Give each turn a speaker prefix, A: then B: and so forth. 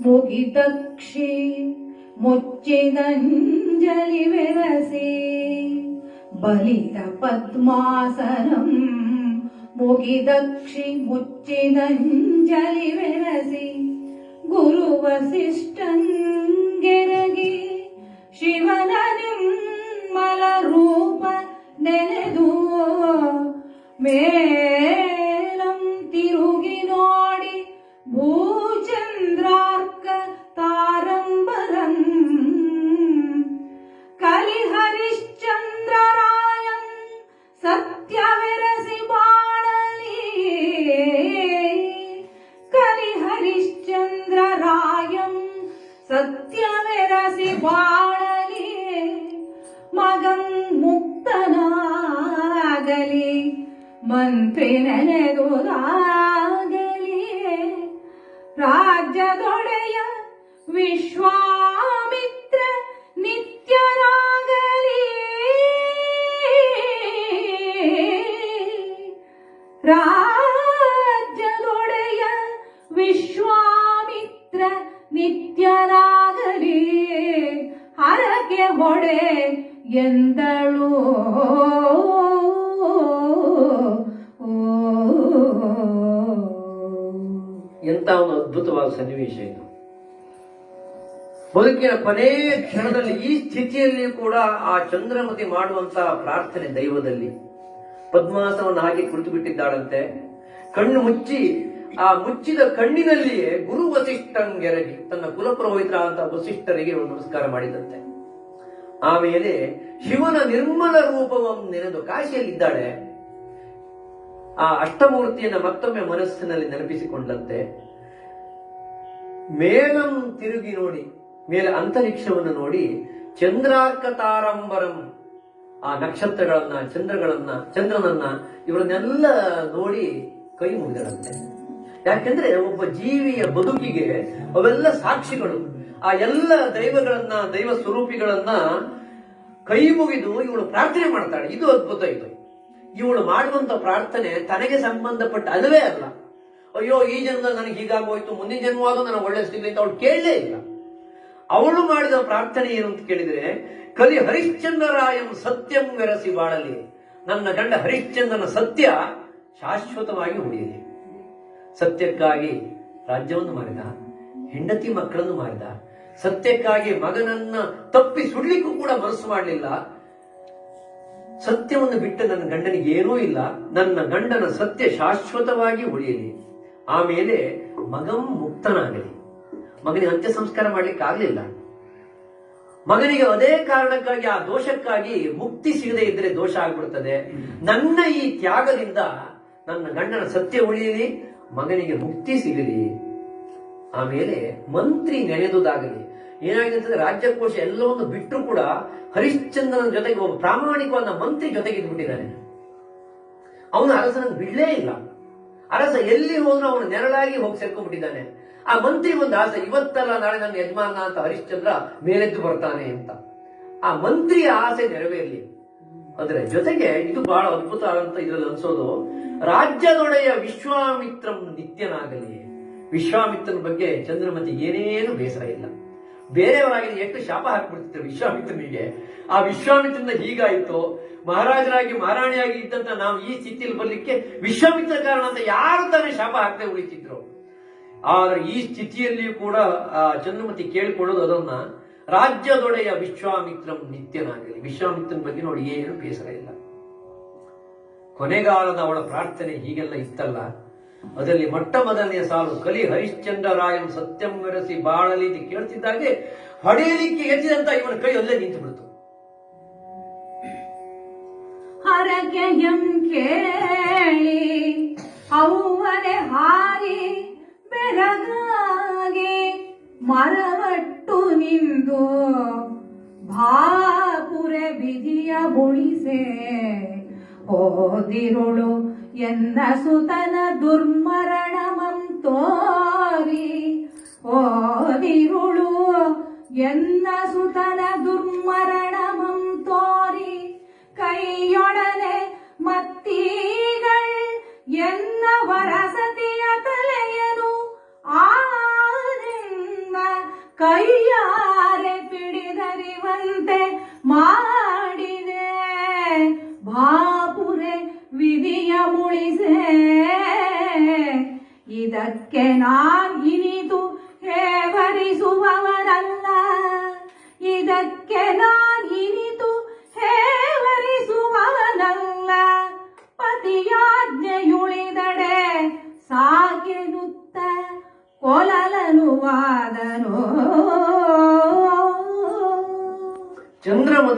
A: ಮುಗಿದಕ್ಷಿ ಮುಚ್ಚಿದಂಜಲಿ ವೆರಸಿ ಬಲಿತ ಪದ್ಮಾಸನಂ ಮುಗಿದಕ್ಷಿ ಮುಚ್ಚಿದಂಜಲಿ ವೆರಸಿ ಗುರು ವಸಿಷ್ಠಂಗೆರಗಿ ಶಿವನ ನಿರ್ಮಲ ರೂಪ ನೆನೆದು ಮೇಲಂ ತಿರುಗಿ ನೋಡಿ ಭೂಚಂದ್ರಾರ್ಕ ತಾರಂಬರಂ ಕಲಿಹರಿಶ್ಚಂದ್ರರಾಯಂ ಸತ್ಯವೆರಸಿ ಬಾಳಲಿ ಕಲಿಹರಿಶ್ಚಂದ್ರರಾಯಂ ಸತ್ಯವೆರಸಿ ಬಾಳಲಿ ಮಗಂ ಮುಕ್ತನಾಗಲಿ ಮಂತ್ರಿ ನೆನೆದುದಾಗಲಿ ರಾಜ್ಯದೊಡೆಯ ವಿಶ್ವಾಮಿತ್ರ ನಿತ್ಯನಾಗಲಿ ರಾಜ್ಯದೊಡೆಯ ವಿಶ್ವಾಮಿತ್ರ ನಿತ್ಯನಾಗಲಿ ಹರಕೆ ಹೊಡೆ ಎಂದಳು.
B: ಎಂತ ಒಂದು ಅದ್ಭುತವಾದ ಸನ್ನಿವೇಶ ಇದು. ಬದುಕಿನ ಕೊನೆಯ ಕ್ಷಣದಲ್ಲಿ ಈ ಸ್ಥಿತಿಯಲ್ಲಿಯೂ ಕೂಡ ಆ ಚಂದ್ರಮತಿ ಮಾಡುವಂತಹ ಪ್ರಾರ್ಥನೆ ದೈವದಲ್ಲಿ ಪದ್ಮಾಸನವನ್ನು ಹಾಕಿ ಕುಳಿತು ಬಿಟ್ಟಿದ್ದಾಳಂತೆ. ಕಣ್ಣು ಮುಚ್ಚಿ ಆ ಮುಚ್ಚಿದ ಕಣ್ಣಿನಲ್ಲಿಯೇ ಗುರು ವಸಿಷ್ಠಂಗೆರಗಿ ತನ್ನ ಕುಲಪುರೋಹಿತರಾದಂತಹ ವಸಿಷ್ಠರಿಗೆ ನಮಸ್ಕಾರ ಮಾಡಿದಂತೆ. ಆಮೇಲೆ ಶಿವನ ನಿರ್ಮಲ ರೂಪವನ್ನು ನೆನೆದು ಕಾಶಿಯಲ್ಲಿದ್ದಾಳೆ. ಆ ಅಷ್ಟಮೂರ್ತಿಯನ್ನ ಮತ್ತೊಮ್ಮೆ ಮನಸ್ಸಿನಲ್ಲಿ ನೆನಪಿಸಿಕೊಂಡಂತೆ ಮೇಲಂ ತಿರುಗಿ ನೋಡಿ, ಮೇಲೆ ಅಂತರಿಕ್ಷವನ್ನು ನೋಡಿ ಚಂದ್ರಾರ್ಕ ತಾರಂಬರಂ ಆ ನಕ್ಷತ್ರಗಳನ್ನ ಚಂದ್ರನನ್ನ ಇವರನ್ನೆಲ್ಲ ನೋಡಿ ಕೈ ಮುಗಿದಳಂತೆ. ಯಾಕೆಂದ್ರೆ ಒಬ್ಬ ಜೀವಿಯ ಬದುಕಿಗೆ ಅವೆಲ್ಲ ಸಾಕ್ಷಿಗಳು. ಆ ಎಲ್ಲ ದೈವ ಸ್ವರೂಪಿಗಳನ್ನ ಕೈ ಮುಗಿದು ಇವಳು ಪ್ರಾರ್ಥನೆ ಮಾಡ್ತಾಳೆ. ಇದು ಅದ್ಭುತ. ಇದು ಇವಳು ಮಾಡುವಂತ ಪ್ರಾರ್ಥನೆ ತನಗೆ ಸಂಬಂಧಪಟ್ಟ ಅಲ್ಲವೇ ಅಲ್ಲ. ಅಯ್ಯೋ ಈ ಜನ್ಮದಲ್ಲಿ ನನಗೆ ಹೀಗಾಗೋಯ್ತು, ಮುಂದಿನ ಜನ್ಮವಾಗೂ ನನಗೆ ಒಳ್ಳೆ ಸಿಗ್ಲಿ ಅಂತ ಅವಳು ಕೇಳಲೇ ಇಲ್ಲ. ಅವಳು ಮಾಡಿದ ಪ್ರಾರ್ಥನೆ ಏನು ಅಂತ ಕೇಳಿದ್ರೆ ಕಲಿ ಹರಿಶ್ಚಂದ್ರರಾಯಂ ಸತ್ಯಂ ವೆರಸಿ ಬಾಳಲಿ, ನನ್ನ ಗಂಡ ಹರಿಶ್ಚಂದ್ರನ ಸತ್ಯ ಶಾಶ್ವತವಾಗಿ ಉಳಿಯಲಿ. ಸತ್ಯಕ್ಕಾಗಿ ರಾಜ್ಯವನ್ನು ಮಾರಿದ, ಹೆಂಡತಿ ಮಕ್ಕಳನ್ನು ಮಾರಿದ, ಸತ್ಯಕ್ಕಾಗಿ ಮಗನನ್ನ ತಪ್ಪಿ ಸುಡ್ಲಿಕ್ಕೂ ಕೂಡ ಮನಸ್ಸು ಮಾಡಲಿಲ್ಲ. ಸತ್ಯವನ್ನು ಬಿಟ್ಟು ನನ್ನ ಗಂಡನಿಗೆ ಏನೂ ಇಲ್ಲ, ನನ್ನ ಗಂಡನ ಸತ್ಯ ಶಾಶ್ವತವಾಗಿ ಉಳಿಯಲಿ. ಆಮೇಲೆ ಮಗಂ ಮುಕ್ತನಾಗಲಿ. ಮಗನಿಗೆ ಅಂತ್ಯ ಸಂಸ್ಕಾರ ಮಾಡ್ಲಿಕ್ಕೆ ಆಗ್ಲಿಲ್ಲ. ಮಗನಿಗೆ ಅದೇ ಕಾರಣಕ್ಕಾಗಿ ಆ ದೋಷಕ್ಕಾಗಿ ಮುಕ್ತಿ ಸಿಗದೆ ಇದ್ರೆ ದೋಷ ಆಗ್ಬಿಡ್ತದೆ. ನನ್ನ ಈ ತ್ಯಾಗದಿಂದ ನನ್ನ ಗಂಡನ ಸತ್ಯ ಉಳಿಯಲಿ, ಮಗನಿಗೆ ಮುಕ್ತಿ ಸಿಗಲಿ. ಆಮೇಲೆ ಮಂತ್ರಿ ನೆನೆದುದಾಗಲಿ. ಏನಾಗಿದೆ ಅಂತಂದ್ರೆ ರಾಜ್ಯಕೋಶ ಎಲ್ಲವನ್ನು ಬಿಟ್ಟರು ಕೂಡ ಹರಿಶ್ಚಂದ್ರನ ಜೊತೆಗೆ ಒಬ್ಬ ಪ್ರಾಮಾಣಿಕವಾದ ಮಂತ್ರಿ ಜೊತೆಗೆ ಇದ್ಬಿಟ್ಟಿದ್ದಾನೆ. ಅವನು ಅರಸನನ್ನು ಬಿಡ್ಲೇ ಇಲ್ಲ. ಅರಸ ಎಲ್ಲಿ ಹೋದ್ರು ಅವನು ನೆರಳಾಗಿ ಹೋಗಿ ಸೇರ್ಕೊಂಡ್ಬಿಟ್ಟಿದ್ದಾನೆ. ಆ ಮಂತ್ರಿ ಒಂದು ಆಸೆ, ಇವತ್ತಲ್ಲ ನಾಳೆ ನನ್ನ ಯಜಮಾನ ಅಂತ ಹರಿಶ್ಚಂದ್ರ ಮೇಲೆದ್ದು ಬರ್ತಾನೆ ಅಂತ. ಆ ಮಂತ್ರಿಯ ಆಸೆ ನೆರವೇರಲಿ. ಅದರ ಜೊತೆಗೆ ಇದು ಬಹಳ ಅದ್ಭುತ ಅಂತ ಇದರಲ್ಲಿ ಅನ್ಸೋದು, ರಾಜ್ಯದೊಡೆಯ ವಿಶ್ವಾಮಿತ್ರಂ ನಿತ್ಯನಾಗಲಿ. ವಿಶ್ವಾಮಿತ್ರನ ಬಗ್ಗೆ ಚಂದ್ರಮತಿ ಏನೇನು ಬೇಸರ ಇಲ್ಲ. ಬೇರೆಯವರಾಗಿ ಎಷ್ಟು ಶಾಪ ಹಾಕ್ಬಿಡ್ತಿದ್ರು ವಿಶ್ವಾಮಿತ್ರನಿಗೆ. ಆ ವಿಶ್ವಾಮಿತ್ರನ ಹೀಗಾಯಿತು, ಮಹಾರಾಜರಾಗಿ ಮಹಾರಾಣಿಯಾಗಿ ಇದ್ದಂತ ನಾವು ಈ ಸ್ಥಿತಿಯಲ್ಲಿ ಬರ್ಲಿಕ್ಕೆ ವಿಶ್ವಾಮಿತ್ರ ಕಾರಣ ಅಂತ ಯಾರು ತಾನೇ ಶಾಪ ಹಾಕದೆ ಉಳಿತಿದ್ರು. ಆದ್ರೆ ಈ ಸ್ಥಿತಿಯಲ್ಲಿಯೂ ಕೂಡ ಆ ಚಂದ್ರಮತಿ ಕೇಳಿಕೊಳ್ಳೋದು ಅದನ್ನ, ರಾಜ್ಯದೊಡೆಯ ವಿಶ್ವಾಮಿತ್ರಂ ನಿತ್ಯನಾಗಲಿ. ವಿಶ್ವಾಮಿತ್ರನ ಬಗ್ಗೆ ನೋಡಿ ಏನು ಬೇಸರ ಇಲ್ಲ. ಕೊನೆಗಾಲದ ಅವಳ ಪ್ರಾರ್ಥನೆ ಹೀಗೆಲ್ಲ ಇತ್ತಲ್ಲ, ಅದರಲ್ಲಿ ಮೊಟ್ಟ ಮೊದಲನೆಯ ಸಾಲು ಕಲಿ ಹರಿಶ್ಚಂದ್ರರಾಯಂ ಸತ್ಯಂ ವೆರಸಿ ಬಾಳಲಿ ಅಂತ ಕೇಳ್ತಿದ್ದಾಗೆ ಹೊಡೆಯಲಿಕ್ಕೆ ಎತ್ತಿದಂತ ಇವನ ಕೈ ಅಲ್ಲೇ ನಿಂತು ಬಿಡ್ತು.
A: ಹರಕೆಯಂ ಕೇಳಿ ಅವ್ವನೆ ಹಾರಿ ಬೆರಗಾಗಿ ಮರವಟ್ಟು ನಿಂದು ಭಾಪುರೆ ವಿಧಿಯ ಬುಳಿಸೆ ಓದಿರುಳು ಎನ್ನ ಸುತನ ದುರ್ಮರಣಮಂ ತೋರಿ. ಓದಿರುಳು ಎನ್ನ ಸುತನ ದುರ್ಮರಣಮಂ ತೋರಿ. ಕೈಯೊಡನೆ ಮತ್ತೀಗಳ್ ಎನ್ನ ವರಸತಿಯ ತಲೆಯನು ಆನೆನ್ನ ಕೈಯಾರೆ ಪಿಡಿದರಿವಂತೆ ಮಾಡಿದೆ ಬಾಪುರೆ ವಿಧಿಯ ಮುಳಿಸೆ ಇದಕ್ಕೆ ನಾನಿನಿತು ಹೇವರಿಸುವವನಲ್ಲ ಇದಕ್ಕೆ ನಾನಿನಿತು ಹೇವರಿಸುವವನಲ್ಲ ಪತಿಯಾಜ್ಞೆಯುಳಿದಡೆ ಸಾಕೆನುತ್ತ ಕೊಲಲನುವಾದನು
B: ಚಂದ್ರಮತಿ